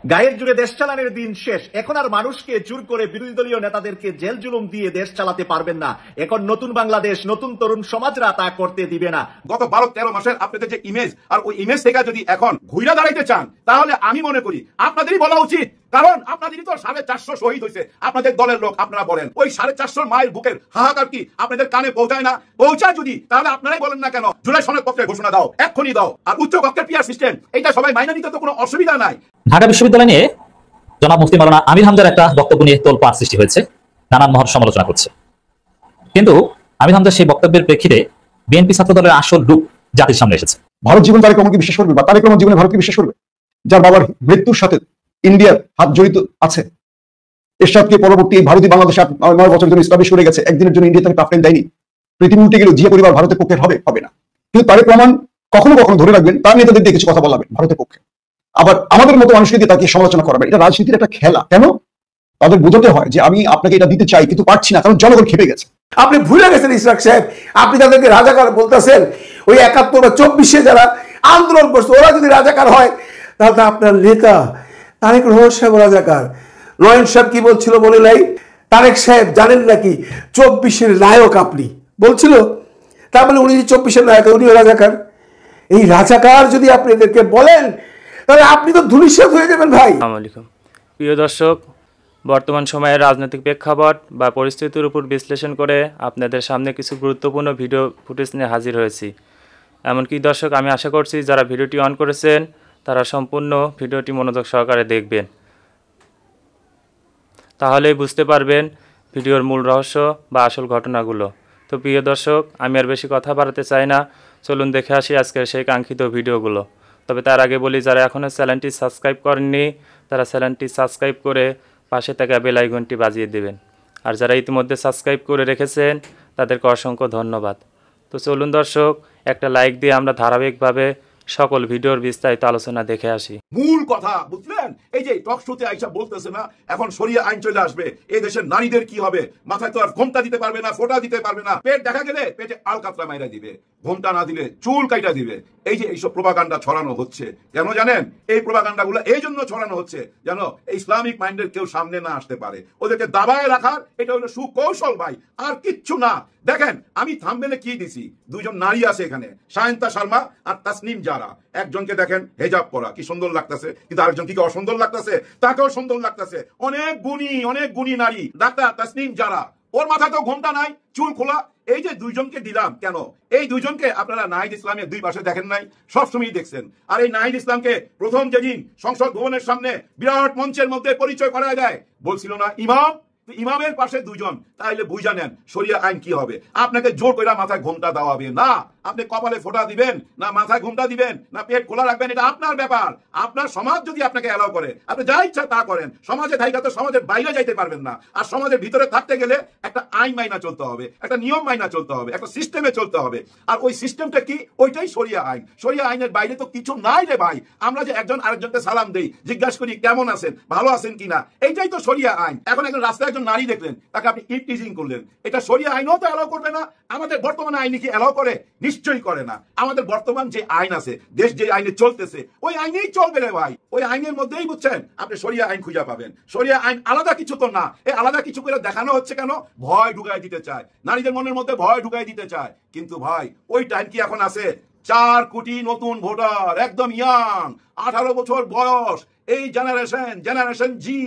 গায়ের জুড়ে দেশ চালানোর দিন শেষ। এখন আর মানুষকে জোর করে বিরোধী দলীয় নেতাদেরকে জেল জুলুম দিয়ে দেশ চালাতে পারবেন না। এখন নতুন বাংলাদেশ, নতুন তরুণ সমাজরা তা করতে দিবে না। গত 12-13 মাসের আপনাদের যে ইমেজ, আর ওই ইমেজ থেকে যদি এখন ঘুরে দাঁড়াইতে চান, তাহলে আমি মনে করি আপনাদেরই বলা উচিত। কারণ আপনাদেরই তো 450 শহীদ হয়েছে, আপনাদের দলের লোক। আপনারা বলেন ওই 450 মাইল বুকের হাহাকার কি আপনাদের কানে পৌঁছায় না? পৌঁছায় যদি, তাহলে আপনারাই বলেন না কেন জুলাই সনদ পত্রে ঘোষণা দাও, এক্ষুনি দাও। আর উচ্চ কক্ষের পিয়ার সিস্টেম, এটা সবাই মাইনে নিতে তো কোনো অসুবিধা নাই। ঢাকা বিশ্ববিদ্যালয় নিয়ে জনাব মুফতি মাওলানা আমির হামজার একটা বক্তব্য নিয়ে তোলপাড় সৃষ্টি হয়েছে, নানান মহল সমালোচনা করছে। কিন্তু আমির হামজার সেই বক্তব্যের প্রেক্ষিতে বিএনপি ছাত্র দলের আসল রূপ জাতির সামনে এসেছে। ভারত জীবন তারেক রহমানকে বিশ্বাস করবে, বা তারেক রহমান জীবনে ভারতকে বিশ্বাস করবে, যার বাবার মৃত্যুর সাথে ইন্ডিয়ার হাত জড়িত আছে। এরশাদকে পরবর্তী ভারতীয় বাংলাদেশে 9 বছরের জন্য স্টাবলিশ করে গেছে, একদিনের জন্য ইন্ডিয়া তাকে প্রাপ্তেন দেয়নি। পৃথিবী উল্টে গেল, জিয়া পরিবার ভারতের পক্ষে হবে না। কিন্তু তারেক রহমান কখনো কখনো ধরে রাখবেন, তার নেতাদের দিয়ে কিছু কথা বলাবেন ভারতের পক্ষে, আবার আমাদের মতো মানুষকে দিয়ে তাকে সমালোচনা করাবেন। এটা রাজনীতির একটা খেলা। কেন? তাদের বোঝাতে হয় যে আমি আপনাকে এটা দিতে চাই কিন্তু পারছি না, কারণ জনগণ খেপে গেছে। আপনি ভুলে গেছেন ইসরাক সাহেব, আপনি তাদেরকে রাজাকার বলতেছেন। ওই 71 বা 24 যারা আন্দোলন করছে, ওরা যদি রাজাকার হয়, তাহলে আপনার নেতা তারেক রহমান সাহেব রাজাকার। নয়ন সাহেব কি বলছিল মনে নাই? তারেক সাহেব জানেন নাকি 24 নায়ক আপনি বলছিল, তার মানে উনি 24 নায়ক, উনিও রাজাকার। এই রাজাকার যদি আপনি এদেরকে বলেন, তাহলে আপনি তো ধূলিসাৎ হয়ে যাবেন ভাই। আসসালামু আলাইকুম প্রিয় দর্শক, বর্তমান সময়ের রাজনৈতিক প্রেক্ষাপট বা পরিস্থিতির উপর বিশ্লেষণ করে আপনাদের সামনে কিছু গুরুত্বপূর্ণ ভিডিও ফুটেজ নিয়ে হাজির হয়েছি। এমনকি দর্শক, আমি আশা করছি যারা ভিডিওটি অন করেছেন তারা সম্পূর্ণ ভিডিওটি মনোযোগ সহকারে দেখবেন, তাহলেই বুঝতে পারবেন ভিডিওর মূল রহস্য বা আসল ঘটনাগুলো। তো প্রিয় দর্শক, আমি আর বেশি কথা বাড়াতে চাই না, চলুন দেখে আসি আজকের সেই কাঙ্ক্ষিত ভিডিওগুলো। তবে তার আগে বলি, যারা এখনও চ্যানেলটি সাবস্ক্রাইব করেননি তারা চ্যানেলটি সাবস্ক্রাইব করে পাশে থাকা বেল আইকনটি বাজিয়ে দেবেন। আর যারা ইতিমধ্যে সাবস্ক্রাইব করে রেখেছেন তাদেরকে অসংখ্য ধন্যবাদ। তো চলুন দর্শক, একটা লাইক দিয়ে আমরা ধারাবাহিকভাবে সকল ভিডিওর বিস্তারিত আলোচনা দেখে আসি। মূল কথা বুঝলেন? এই যে টক শোতে আইসা বলতেছে না এখন শরিয়া আইন চলে আসবে, এই দেশের নারীদের কি হবে? মাথায় তো আর ঘোমটা দিতে পারবে না, ফোঁটা দিতে পারবে না, পেট দেখা গেলে পেটে আলকাতরা মাইরা দিবে, ঘোমটা না দিলে চুল কাইটা দিবে। এই যে এইসব প্রোপাগান্ডা ছড়ানো হচ্ছে, কেন জানেন? এই প্রোপাগান্ডা গুলো এই জন্য ছড়ানো হচ্ছে যেন ইসলামিক মাইন্ডের কেউ সামনে না আসতে পারে, ওদেরকে দাবায় রাখার এটা হলো সুকৌশল ভাই, আর কিচ্ছু না। দেখেন আমি থাম্বনেলে কি দিছি, দুইজন নারী আছে এখানে, সায়ন্তা শর্মা আর তাসনিম জারা। একজনকে দেখেন হেজাব পরা, কি সুন্দর লাগতেছে, কিন্তু আরেকজন কি অসুন্দর লাগতেছে? তাকেও সুন্দর লাগতেছে। অনেক গুণী নারী ডাক্তার তাসনিম জারা, ওর মাথায় তো ঘোমটা নাই, চুল খোলা। এই যে দুইজনকে দিলাম কেন? এই দুইজনকে আপনারা নাহিদ ইসলামের দুই পাশে দেখেন নাই, সবসময় দেখছেন। আর এই নাহিদ ইসলামকে প্রথম যেদিন সংসদ ভবনের সামনে বিরাট মঞ্চের মধ্যে পরিচয় করা দেয়, বলছিল না ইমাম, ইমামের পাশে দুজন, তাইলে বুঝা নেন শরিয়া আইন কি হবে। আপনাকে জোর করে মাথায় ঘোমটা দেওয়াবে না, আপনি কপালে ফোঁটা দিবেন না মাথায় ঘোমটা দিবেন না পেট খোলা রাখবেন, এটা আপনার ব্যাপার। আপনার সমাজ যদি আপনাকে এলাও করে, আপনি যা ইচ্ছা তা করেন। সমাজে থাইকা তো সমাজের বাইরে যাইতে পারবেন না। আর সমাজের ভিতরে থাকতে গেলে একটা আইন মাইনা চলতে হবে, একটা নিয়ম মাইনা চলতে হবে, একটা সিস্টেমে চলতে হবে। আর ওই সিস্টেমটা কি? ওইটাই শরিয়া আইন। শরিয়া আইনের বাইরে তো কিছু নাই রে ভাই। আমরা যে একজন আরেকজনকে সালাম দেই, জিজ্ঞাসা করি কেমন আছেন, ভালো আছেন কিনা, এইটাই তো শরিয়া আইন। এখন একজন রাস্তায় একজন নারী দেখলেন, তাকে আপনি ইভটিজিং করলেন, এটা শরিয়া আইনও তো এলাও করবে না। আমাদের বর্তমান আইন কি এলাও করে? নিশ্চয়ই করে না। আমাদের বর্তমান যে আইন আছে, দেশ যে আইনে চলতেছে, ওই আইনেই চলবে রে ভাই। ওই আইনের মধ্যেই বুঝছেন আপনি শরিয়া আইন খুঁজে পাবেন। শরিয়া আইন আলাদা কিছু তো না। এই আলাদা কিছু করে দেখানো হচ্ছে কেন? ভয় ঢুকাই দিতে চায়, নারীদের মনের মধ্যে ভয় ঢুকাই দিতে চায়। কিন্তু ভাই ওই টাইম কি এখন আছে? 4 কোটি নতুন ভোটার, একদম ইয়াং, 18 বছর বয়স, এই জেনারেশন জি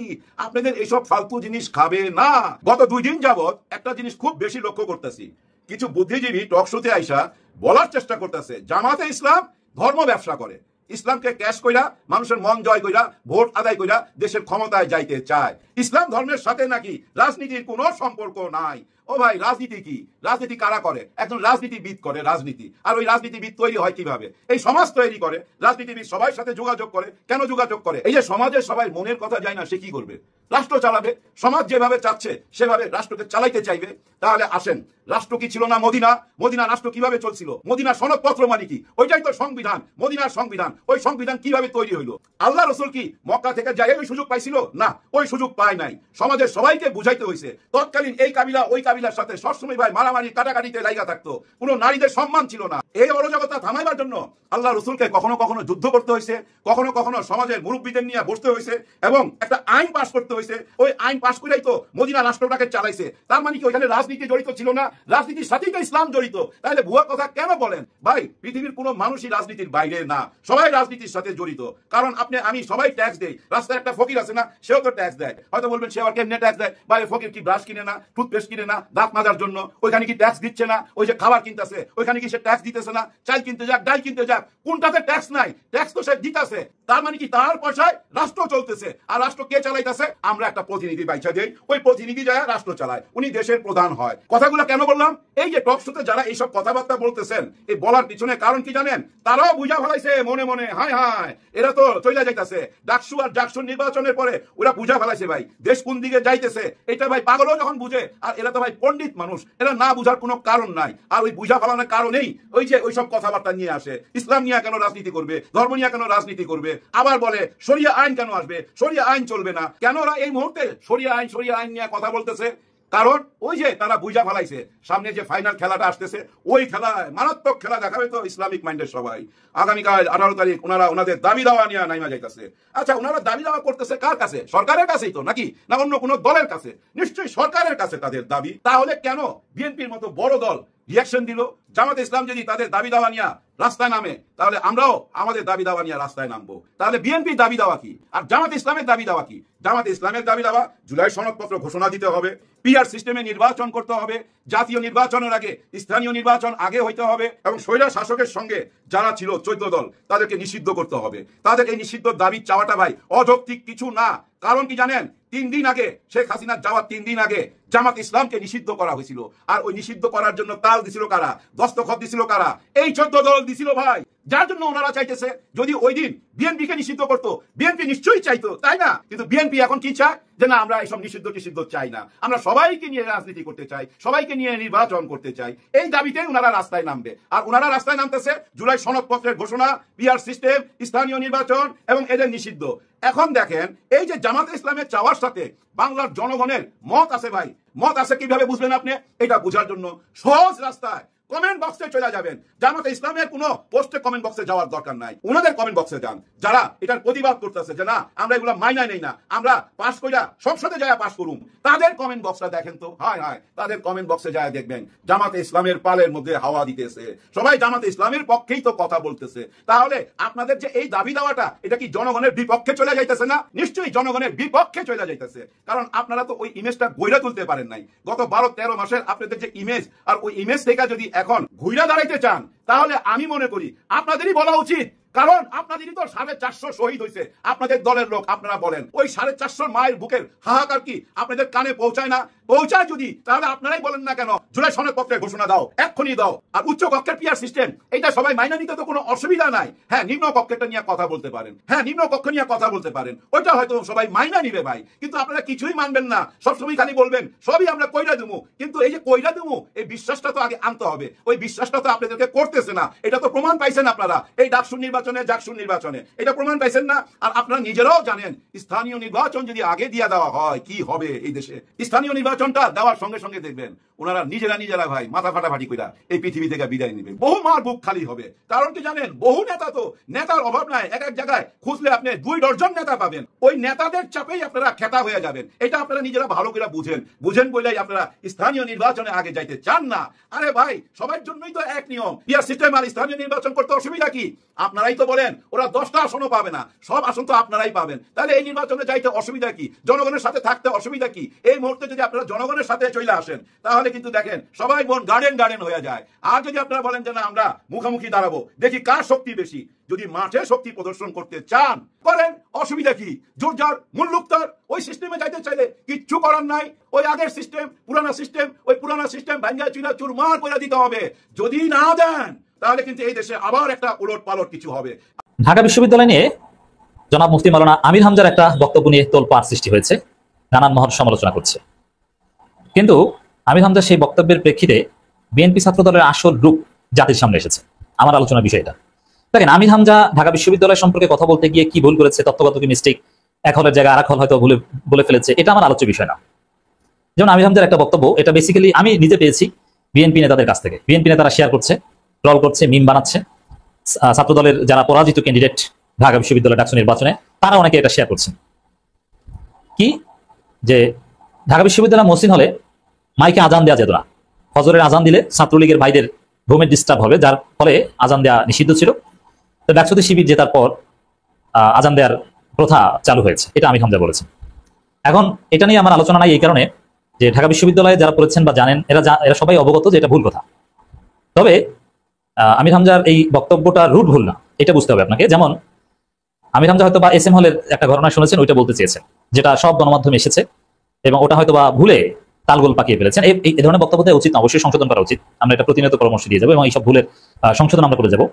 আপনাদের এইসব ফালতু জিনিস খাবে না। গত 2 দিন যাবত একটা জিনিস খুব বেশি লক্ষ্য করতেছি, কিছু বুদ্ধিজীবী টক শোতে আইসা বলার চেষ্টা করতেছে জামাতে ইসলাম ধর্ম ব্যবসা করে, ইসলামকে ক্যাশ কইরা মানুষের মন জয় কইরা ভোট আদায় কইরা দেশের ক্ষমতায় যাইতে চায়। ইসলাম ধর্মের সাথে নাকি রাজনীতির কোনো সম্পর্ক নাই। ও ভাই, রাজনীতি কি? রাজনীতি কারা করে? একজন রাজনীতিবিদ করে রাজনীতি। আর ওই রাজনীতিবিদ তৈরি হয় কিভাবে? এই সমাজ তৈরি করে। রাজনীতিবিদ সবার সাথে যোগাযোগ করে। কেন যোগাযোগ করে? এই যে সমাজের সবাই মনের কথা যায় না, সে কি করবে? রাষ্ট্র চালাবে। সমাজ যেভাবে চাচ্ছে সেভাবে রাষ্ট্রকে চালাইতে চাইবে। তাহলে আসেন, রাষ্ট্র কি ছিল না মদিনা রাষ্ট্র কিভাবে চলছিল? মদিনার সনদপত্র মানে কি? ওইটাই তো সংবিধান, মদিনার সংবিধান। ওই সংবিধান কিভাবে তৈরি হইলো? আল্লাহ রসুল কি মক্কা থেকে যাই ওই সুযোগ পাইছিল? না, ওই সুযোগ পায় নাই। সমাজের সবাইকে বুঝাইতে হয়েছে। তৎকালীন এই কাবিলা ওই কাবিলার সাথে সবসময় ভাই মারামারি কাটাকাটিতে লাইগা থাকতো। কোনো নারীদের সম্মান ছিল না। এই অরাজকতা থামাইবার জন্য আল্লাহ রসুলকে কখনো কখনো যুদ্ধ করতে হয়েছে, কখনো কখনো সমাজের মুরব্বীদের নিয়ে বসতে হয়েছে এবং একটা আইন পাস করতে হয়েছে। ওই আইন পাস করেই তো মদিনা রাষ্ট্রটাকে চালাইছে। তার মানে কি ওইখানে রাজনীতি জড়িত ছিল না? রাজনীতির সাথেই তো ইসলাম জড়িত। তাহলে ভুয়া কথা কেন বলেন ভাই? পৃথিবীর কোনো মানুষই রাজনীতির বাইরে না, সবাই রাজনীতির সাথে জড়িত। কারণ আপনি আমি সবাই ট্যাক্স দেই। রাস্তায় একটা ফকির আছে না, সেও তো ট্যাক্স দেয়। হয়তো বলবেন সে আবার কেমনে ট্যাক্স দেয়? ভাই ফকির কি ব্রাশ কিনে না, টুথপেস্ট কিনে না দাঁত মাজার জন্য? ওইখানে কি ট্যাক্স দিচ্ছে না? ওই যে খাবার কিনতেছে ওইখানে কি সে ট্যাক্স দিতেছে না? চাল কিনতে যাক, ডাল কিনতে যাক, কোনটাতে ট্যাক্স নাই? ট্যাক্স তো সে দিতেছে। তার মানে কি তার পয়সায় রাষ্ট্র চলতেছে। আর রাষ্ট্র কে চালাইতেছে? আমরা একটা প্রতিনিধি বাইছা দেই, ওই প্রতিনিধি যায় রাষ্ট্র চালায়, উনি দেশের প্রধান হয়। কথাগুলো কেন বললাম? এই যে টক শোতে যারা এইসব কথাবার্তা বলতেছেন, এই বলার পিছনে কারণ কি জানেন? তারাও বুঝা ফেলাইছে মনে মনে, হায় হায় এরা তো চলে যাইতেছে ডাকসু আর জাকসুর নির্বাচনের পরে। ওরা বুঝা ফেলাইছে ভাই দেশ কোন দিকে যাইতেছে। এটা ভাই পাগলও যখন বুঝে, আর এরা তো ভাই পণ্ডিত মানুষ, এরা না বুঝার কোনো কারণ নাই। আর ওই বুঝা ফেলানোর কারণেই ওই যে ওইসব কথাবার্তা নিয়ে আসে। ইসলাম নিয়ে কেন রাজনীতি করবে, ধর্ম নিয়ে কেন রাজনীতি করবে, আবার বলে শরিয়া আইন কেন আসবে, শরিয়া আইন চলবে না। কেন ওরা এই মুহূর্তে শরিয়া আইন নিয়ে কথা বলতেছে? কারণ ওই যে তারা বুঝা ফেলাইছে সামনে যে ফাইনাল খেলাটা আসতেছে, ওই খেলায় মারাত্মক খেলা দেখাবে তো ইসলামিক মাইন্ডের সবাই। আগামীকাল 18 তারিখ ওনারা ওনাদের দাবি দাওয়া নিয়ে নাইমা যাইতেছে। আচ্ছা, ওনারা দাবি দাওয়া করতেছে কার কাছে? সরকারের কাছেই তো, নাকি না অন্য কোনো দলের কাছে? নিশ্চয়ই সরকারের কাছে তাদের দাবি। তাহলে কেন বিএনপির মতো বড় দল রিয়াকশন দিল? জামাতে ইসলাম যদি তাদের দাবি দাওয়া নিয়ে রাস্তায় নামে, তাহলে আমরাও আমাদের দাবি দাওয়া নিয়ে রাস্তায় নামবো। তাহলে বিএনপির দাবি দাওয়া কি আর জামাতে ইসলামের দাবি দাওয়া কি? জামাতে ইসলামের দাবি দাওয়া জুলাই সনদপত্র ঘোষণা দিতে হবে, পিআর সিস্টেমে নির্বাচন করতে হবে, জাতীয় নির্বাচনের আগে স্থানীয় নির্বাচন আগে হইতে হবে, এবং স্বৈরাচার শাসকের সঙ্গে যারা ছিল 14 দল তাদেরকে নিষিদ্ধ করতে হবে। তাদের এই নিষিদ্ধ দাবি চাওয়াটা ভাই অযৌক্তিক কিছু না। কারণ কি জানেন? 3 দিন আগে শেখ হাসিনার যাওয়ার 3 দিন আগে জামাত ইসলামকে নিষিদ্ধ করা হয়েছিল। আর ওই নিষিদ্ধ করার জন্য তাল দিছিল কারা? দস্তখত দিছিল কারা? এই 14 দল দিছিল ভাই। যার জন্য ওনারা চাইতেছে যদি ওই দিন বিএনপিকে নিষিদ্ধ করতো, বিএনপি নিশ্চয়ই চাইতো, তাই না? কিন্তু বিএনপি এখন কি চায়? যে না, আমরা এইসব নিষিদ্ধ চাই না, আমরা সবাইকে নিয়ে রাজনীতি করতে চাই, সবাইকে নিয়ে নির্বাচন করতে চাই। এই দাবিতে ওনারা রাস্তায় নামবে। আর ওনারা রাস্তায় নামতেছে জুলাই সনদপত্রের ঘোষণা, পিআর সিস্টেম, স্থানীয় নির্বাচন এবং এদের নিষিদ্ধ। এখন দেখেন, এই যে জামাতে ইসলামের চাওয়ার সাথে বাংলার জনগণের মত আছে ভাই। মত আছে কিভাবে বুঝবেন আপনি? এটা বোঝার জন্য সহজ রাস্তায় কমেন্ট বক্সে চলে যাবেন। জামাতে ইসলামের কোনো পোস্টে কমেন্ট বক্সে যাওয়ার দরকার নাই, ওনাদের কমেন্ট বক্সে যান। যারা এটার প্রতিবাদ করতেছে যে না আমরা এগুলো মাইনা নেই না, আমরা পাস কইরা সংসদে যায় পাস করুম, তাদের কমেন্ট বক্সটা দেখেন তো। হায় হায়, তাদের কমেন্ট বক্সে যায় দেখবেন জামাতে ইসলামের পালের মধ্যে হাওয়া দিতেছে, সবাই জামাতে ইসলামের পক্ষেই তো কথা বলতেছে। তাহলে আপনাদের যে এই দাবি দেওয়াটা, এটা কি জনগণের বিপক্ষে চলে যাইতেছে না? নিশ্চয়ই জনগণের বিপক্ষে চলে যাইতেছে। কারণ আপনারা তো ওই ইমেজটা গইরা তুলতে পারেন নাই। গত 12-13 মাসের আপনাদের যে ইমেজ, আর ওই ইমেজ থেকে যদি এখন ঘুরে দাঁড়াইতে চান, তাহলে আমি মনে করি আপনাদেরই বলা উচিত। কারণ আপনাদেরই তো 450 শহীদ হয়েছে আপনাদের দলের লোক। আপনারা বলেন ওই 450 মায়ের বুকের হাহাকার কি আপনাদের কানে পৌঁছায় না? পৌঁছায় যদি, তাহলে আপনারাই বলেন না কেন জুলাই সনদপত্রের ঘোষণা দাও, এক্ষুনি দাও। আর উচ্চ কক্ষের পিআর সিস্টেম, এটা সবাই মাইনা নিতে তো কোনো অসুবিধা নাই। হ্যাঁ, নিম্ন কক্ষেরটা নিয়ে কথা বলতে পারেন, হ্যাঁ নিম্ন কক্ষ নিয়ে কথা বলতে পারেন, ওইটা হয়তো সবাই মাইনা নিবে ভাই। কিন্তু আপনারা কিছুই মানবেন না, সবসময় খালি বলবেন সবই আমরা কইরা দেবো। কিন্তু এই যে কইরা দেবো, এই বিশ্বাসটা তো আগে আনতে হবে। ওই বিশ্বাসটা তো আপনাদেরকে করতেছে না। এটা তো প্রমাণ পাইছেন আপনারা এই ডাকসুর নির্বাচনে, জাকসুর নির্বাচনে, এটা প্রমাণ পাইছেন না? আর আপনারা নিজেরাও জানেন স্থানীয় নির্বাচন যদি আগে দিয়ে দেওয়া হয় কি হবে এই দেশে। স্থানীয় নির্বাচনটা দেওয়ার সঙ্গে সঙ্গে দেখবেন ওনারা নিজেরা ভাই মাথা ফাটাফাটি কইরা এই পৃথিবী থেকে বিদায় নেবে। বহু মার বুক খালি হবে। কারণ কি জানেন? বহু নেতা তো, নেতার অভাব নাই। এক এক জায়গায় খুঁজলে আপনি 2 ডজন নেতা পাবেন। ওই নেতাদের চাপেই আপনারা খেতা হয়ে যাবেন। এটা আপনারা নিজেরা ভালো করে বুঝেন বলেই আপনারা স্থানীয় নির্বাচনে আগে যাইতে চান না। আরে ভাই, সবার জন্যই তো এক নিয়ম। পিআর সিস্টেম আর স্থানীয় নির্বাচন করতে অসুবিধা কি? আপনারাই তো বলেন ওরা 10টা আসনও পাবে না, সব আসন তো আপনারাই পাবেন। তাহলে এই নির্বাচনে যাইতে অসুবিধা কি? জনগণের সাথে থাকতে অসুবিধা কি? এই মুহূর্তে যদি আপনারা জনগণের সাথে চলে আসেন, তাহলে কিন্তু দেখেন সবাই মন গার্ডেন হয়ে যায়। আর যদি আপনারা বলেন যে না আমরা মুখোমুখি দাঁড়াবো, দেখি কার শক্তি বেশি, যদি মাঠে শক্তি প্রদর্শন করতে চান করেন, অসুবিধা কি? জোর যার মুল্লুক তার। ওই সিস্টেমে যাইতে চাইলে কিচ্ছু করার নাই। ওই আগের সিস্টেম, পুরানা সিস্টেম ভাঙ্গা চুরা চুরমার করে দিতে হবে। যদি না দেন, তাহলে কিন্তু এই দেশে আবার একটা উলট পালট কিছু হবে। ঢাকা বিশ্ববিদ্যালয় নিয়ে জনাব মুফতি মাওলানা আমির হামজার একটা বক্তব্য নিয়ে তোলপাড় সৃষ্টি হয়েছে, নানান মহল সমালোচনা করছে। কিন্তু আমির হামজার সেই বক্তব্যের প্রেক্ষিতে বিএনপি ছাত্রদলের আসল রূপ জাতির সামনে এসেছে। আমার আলোচনার বিষয়টা দেখেন, আমির হামজা ঢাকা বিশ্ববিদ্যালয় সম্পর্কে কথা বলতে গিয়ে কি ভুল করেছে, তত্ত্বগত কি মিস্টেক, এক হলের জায়গায় আরেক হল হয়তো বলে ফেলেছে, এটা আমার আলোচ্য বিষয় না। যেমন আমির হামজার একটা বক্তব্য, এটা বেসিক্যালি আমি নিজে পেয়েছি বিএনপি নেতাদের কাছ থেকে। বিএনপি নেতারা শেয়ার করছে ট্রল করছে, মিম বানাচ্ছে। ছাত্রদলের যারা পরাজিত ক্যান্ডিডেট ঢাকা বিশ্ববিদ্যালয় ডাকসু নির্বাচনে, তারা অনেকে এটা শেয়ার করছেন। কি যে ঢাকা বিশ্ববিদ্যালয় মসজিদ হলে মাইকে আজান দেওয়া যেত না, ফজরের আজান দিলে ছাত্রলীগের ভাইদের ঘুমের ডিস্টার্ব হবে, যার ফলে আজান দেওয়া নিষিদ্ধ ছিল। তো ডাকসুতে শিবির জেতার পর আজান দেওয়ার প্রথা চালু হয়েছে, এটা আমির হামজা বলেছেন। এখন এটা নিয়ে আমার আলোচনা নাই এই কারণে যে ঢাকা বিশ্ববিদ্যালয়ে যারা পড়েছেন বা জানেন, এরা সবাই অবগত যে এটা ভুল কথা। তবে আমির হামজার এই বক্তব্যটা রুট ভুল না, এটা বুঝতে হবে আপনাকে। যেমন আমির হামজা হয়তো বা SM হলের একটা ঘটনা শুনেছেন, ওইটা বলতে চেয়েছেন, যেটা সব গণমাধ্যমে এসেছে, এবং ওটা হয়তো বা ভুলে তালগোল পাকিয়ে ফেলেছেন। এই ধরনের বক্তব্য দেওয়া উচিত না, অবশ্যই সংশোধন করা উচিত। আমরা এটা প্রতিনিয়ত পরামর্শ দিয়ে যাবো এবং এইসব ভুলের সংশোধন আমরা করে যাবো।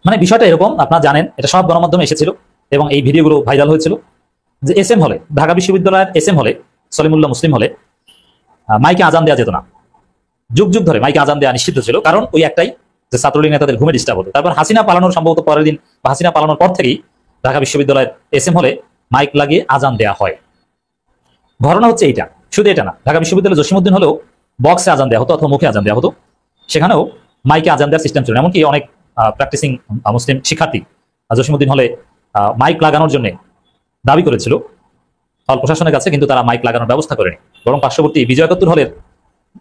মানে বিষয়টা এরকম, আপনারা জানেন এটা সব গণমাধ্যমে এসেছিল এবং এই ভিডিওগুলো ভাইরাল হয়েছিল যে SM হলে, ঢাকা বিশ্ববিদ্যালয়ের SM হলে, সলিমুল্লাহ মুসলিম হলে মাইকে আজান দেওয়া যেত না। যুগ যুগ ধরে মাইকে আজান দেওয়া নিষিদ্ধ ছিল, কারণ ওই একটাই যে ছাত্রলীগ নেতাদের ঘুমে ডিস্টার্ব হতো। তারপর হাসিনা পালানোর সম্ভবত পরের দিন বা হাসিনা পালানোর পর থেকেই ঢাকা বিশ্ববিদ্যালয়ের SM হলে মাইক লাগিয়ে আজান দেওয়া হয়। ঘটনা হচ্ছে এইটা, শুধু এটা না, ঢাকা বিশ্ববিদ্যালয় জসীমউদ্দিন হলেও বক্সে আজান দেওয়া হতো অথবা মুখে আজান দেওয়া হতো, সেখানেও মাইকে আজান দেওয়ার সিস্টেম ছিল। এমনকি অনেক প্র্যাকটিসিং মুসলিম শিক্ষার্থী জসীমউদ্দিন হলে মাইক লাগানোর জন্য দাবি করেছিল হল প্রশাসনের কাছে, কিন্তু তারা মাইক লাগানোর ব্যবস্থা করেনি। বরং পার্শ্ববর্তী বিজয় একাত্তর হলের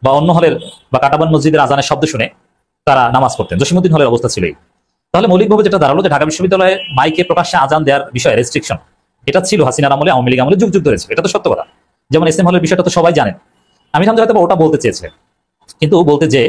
বা অন্য হলের বা কাটাবান মসজিদের আজানের শব্দ শুনে তারা নামাজ পড়তেন। জসীমউদ্দিন হলের অবস্থা ছিল এই। তাহলে মৌলিকভাবে যেটা দাঁড়ালো যে ঢাকা বিশ্ববিদ্যালয়ে মাইকে প্রকাশ্যে আজান দেওয়ার বিষয়ে রেস্ট্রিকশন, এটা ছিল হাসিনার আমলে, আওয়ামী লীগ আমলে যুগ যুগ ধরে ছিল। এটা তো সত্য কথা। যেমন SM হলের বিষয়টা তো সবাই জানেন। আমির হামজা হয়তো ওটা বলতে চেয়েছিলেন, কিন্তু বলতে যে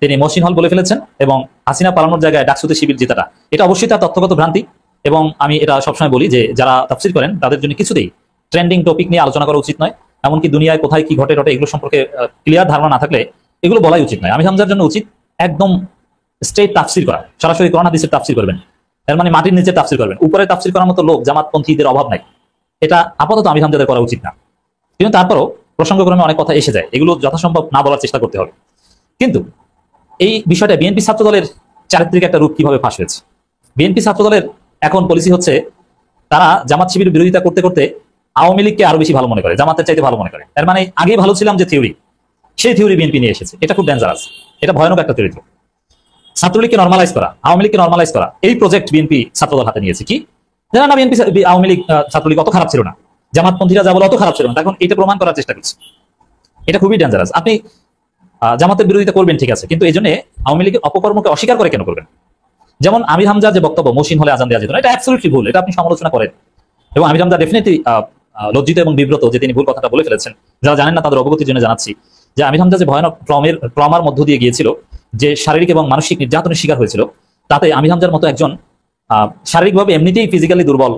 তিনি মহসিন হল বলে ফেলেছেন এবং হাসিনা পালানোর জায়গায় ডাকসুতে শিবির জেতাটা, এটা অবশ্যই তার তথ্যগত ভ্রান্তি। এবং আমি এটা সবসময় বলি যে যারা তাফসীর করেন তাদের জন্য কিছুতেই ট্রেন্ডিং টপিক নিয়ে আলোচনা করা উচিত নয়। এমনকি দুনিয়ায় কোথায় কি ঘটে এগুলো সম্পর্কে ক্লিয়ার ধারণা না থাকলে এগুলো বলাই উচিত নয়। আমির হামজার জন্য উচিত একদম স্ট্রেট তাফসীর করা, সরাসরি কোরআন হাদিসের তাফসীর করবেন, এর মানে মাটির নিচে তাফসীর করবেন। উপরে তাফসীর করার মতো লোক জামাতপন্থীদের অভাব নাই, এটা আপাতত আমির হামজাদের করা উচিত না। কিন্তু তারপরও প্রসঙ্গক্রমে অনেক কথা এসে যায়, এগুলো যথাসম্ভব না বলার চেষ্টা করতে হবে। কিন্তু এই বিষয়টা বিএনপি ছাত্রদলের চারিত্রিক একটা রূপ কিভাবে ফাঁস হয়েছে। বিএনপি ছাত্রদলের এখন পলিসি হচ্ছে তারা জামাত শিবির বিরোধিতা করতে করতে আওয়ামী লীগকে আরো বেশি ভালো মনে করে, জামাতের চাইতে ভালো মনে করে। এর মানে আগে ভালো ছিলাম যে থিওরি, সেই থিওরি বিএনপি নিয়ে এসেছে। এটা খুব ডেঞ্জারাস, এটা ভয়ানক একটা চরিত্র। ছাত্রলীগকে নর্মালাইজ করা, আওয়ামী লীগকে নর্মালাইজ করা, এই প্রজেক্ট বিএনপি ছাত্রদল হাতে নিয়েছে। কি জানা না, বিএনপি আওয়ামী লীগ ছাত্রলীগ অত খারাপ ছিল না, জামাতপন্থীরা যা বলে অত খারাপ ছিল না, এখন এটা প্রমাণ করার চেষ্টা করছে। এটা খুবই ডেঞ্জারাস। আপনি জামাতের বিরোধিতা করবেন ঠিক আছে, কিন্তু এই জন্য আওয়ামী লীগের অপকর্মকে অস্বীকার করে কেন করবেন? যেমন আমির হামজা যে বক্তব্য মহসিন হলে আজান দেওয়া যেত না, এটা অ্যাবসলিউটলি ভুল, এটা আপনি সমালোচনা করেন। এবং আমির হামজা ডেফিনেটলি লজ্জিত এবং বিব্রত যে তিনি ভুল কথাটা বলে ফেলেছেন। যারা জানেন না তাদের অবগতির জন্য জানাচ্ছি যে আমির হামজা যে ভয়ানক ট্রমার মধ্য দিয়ে গিয়েছিল, যে শারীরিক এবং মানসিক নির্যাতনের শিকার হয়েছিল, তাতে আমির হামজার মতো একজন শারীরিকভাবে এমনিতেই ফিজিক্যালি দুর্বল,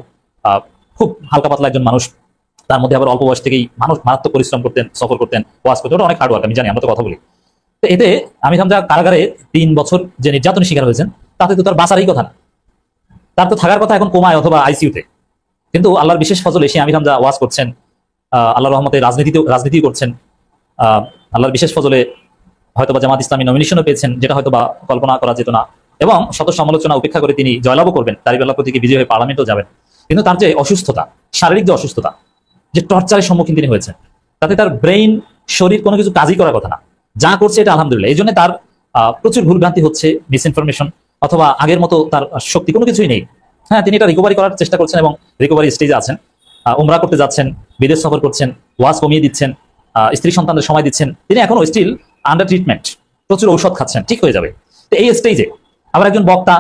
খুব হালকা পাতলা একজন মানুষ, তার মধ্যে আবার অল্প বয়স থেকেই মানুষ মারাত্মক পরিশ্রম করতেন, সফর করতেন, ওয়াজ করতেন, ওটা অনেক হার্ড ওয়ার্ক, আমি জানি, আমরা তো কথা বলি। তো এতে আমির হামজা কারাগারে 3 বছর যে নির্যাতনের শিকার হয়েছেন, তাতে তো তার বাঁচারই কথা না, তার তো থাকার কথা এখন কোমায় অথবা ICU-তে। কিন্তু আল্লাহর বিশেষ ফজলে সে আমির হামজা ওয়াজ করছেন, আল্লাহর রহমতে রাজনীতি করছেন, আল্লাহর বিশেষ ফজলে হয়তোবা জামাত ইসলামী নমিনেশনও পেয়েছেন, যেটা হয়তোবা কল্পনা করা যেত না। এবং শত সমালোচনা উপেক্ষা করে তিনি জয়লাভও করবেন, দাঁড়িপাল্লা প্রতীকে বিজয় হয়ে পার্লামেন্টেও যাবেন। কিন্তু তার যে অসুস্থতা, শারীরিক যে অসুস্থতা, যে টর্চারের সম্মুখীন তিনি হয়েছেন, তাতে তার ব্রেইন, শরীর কোনো কিছু কাজই করার কথা না। যা করছে এটা আলহামদুলিল্লাহ। এই জন্য তার প্রচুর ভুলভ্রান্তি হচ্ছে, মিসইনফরমেশন, অথবা আগের মতো তার শক্তি কোনো কিছুই নেই। হ্যাঁ, তিনি এটা রিকভারি করার চেষ্টা করছেন এবং রিকভারি স্টেজে আছেন। উমরা করতে যাচ্ছেন, বিদেশ সফর করছেন, ওয়াজ কমিয়ে দিচ্ছেন, স্ত্রী সন্তানদের সময় দিচ্ছেন। তিনি এখনো স্টিল আন্ডার ট্রিটমেন্ট, প্রচুর ঔষধ খাচ্ছেন, ঠিক হয়ে যাবে। তো এই স্টেজে আবার একজন বক্তা,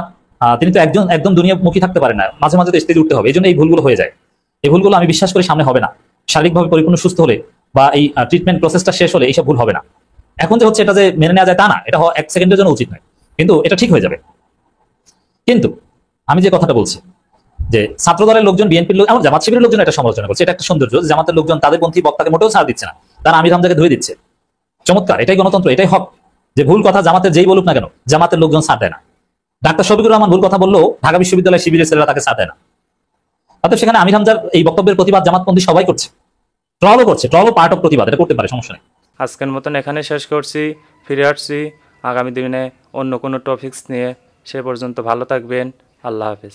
তিনি তো একদম দুনিয়ামুখী থাকতে পারেন না, মাঝে মাঝে তো স্টেজে উঠতে হবে। এই জন্য এই ভুলগুলো হয়ে যায়। এই ভুলগুলো আমি বিশ্বাস করি সামনে হবে না। শারীরিকভাবে পরিপূর্ণ সুস্থ হলে বা এই ট্রিটমেন্ট প্রসেসটা শেষ হলে এইসব ভুল হবে না। এখন যে হচ্ছে এটা যে মেনে নেওয়া যায় তা না, এটা 1 সেকেন্ডের জন্য উচিত নয়, কিন্তু এটা ঠিক হয়ে যাবে। কিন্তু আমি যে কথাটা বলছি যে ছাত্রদলের লোকজন, বিএনপির লোক, এমন জামাত শিবিরের লোকজন এটা সমালোচনা করছে, এটা একটা সৌন্দর্য। জামাতের লোকজন তাদের পন্থী বক্তাকে মোটেও ছাড় দিচ্ছে না, তারা আমির হামজাকে ধুয়ে দিচ্ছে। চমৎকার, এটাই গণতন্ত্র, এটাই হক। যে ভুল কথা জামাতের যেই বলুক না কেন, জামাতের লোকজন ছাড় দেয় না। ডাক্তার শফিকুর রহমান ভুল কথা বললেও ঢাকা বিশ্ববিদ্যালয় শিবিরের ছেলেরা তাকে ছাড় দেয় না। অর্থাৎ সেখানে আমির হামজার এই বক্তব্যের প্রতিবাদ জামাতপন্থী সবাই করছে, ট্রলও করছে, ট্রলও পার্ট অফ প্রতিবাদ, এটা করতে পারে, সমস্যা নেই। আজকের মতন এখানে শেষ করছি, ফিরে আসছি আগামী দিনে অন্য কোনো টপিকস নিয়ে। সে পর্যন্ত ভালো থাকবেন, আল্লাহ হাফেজ।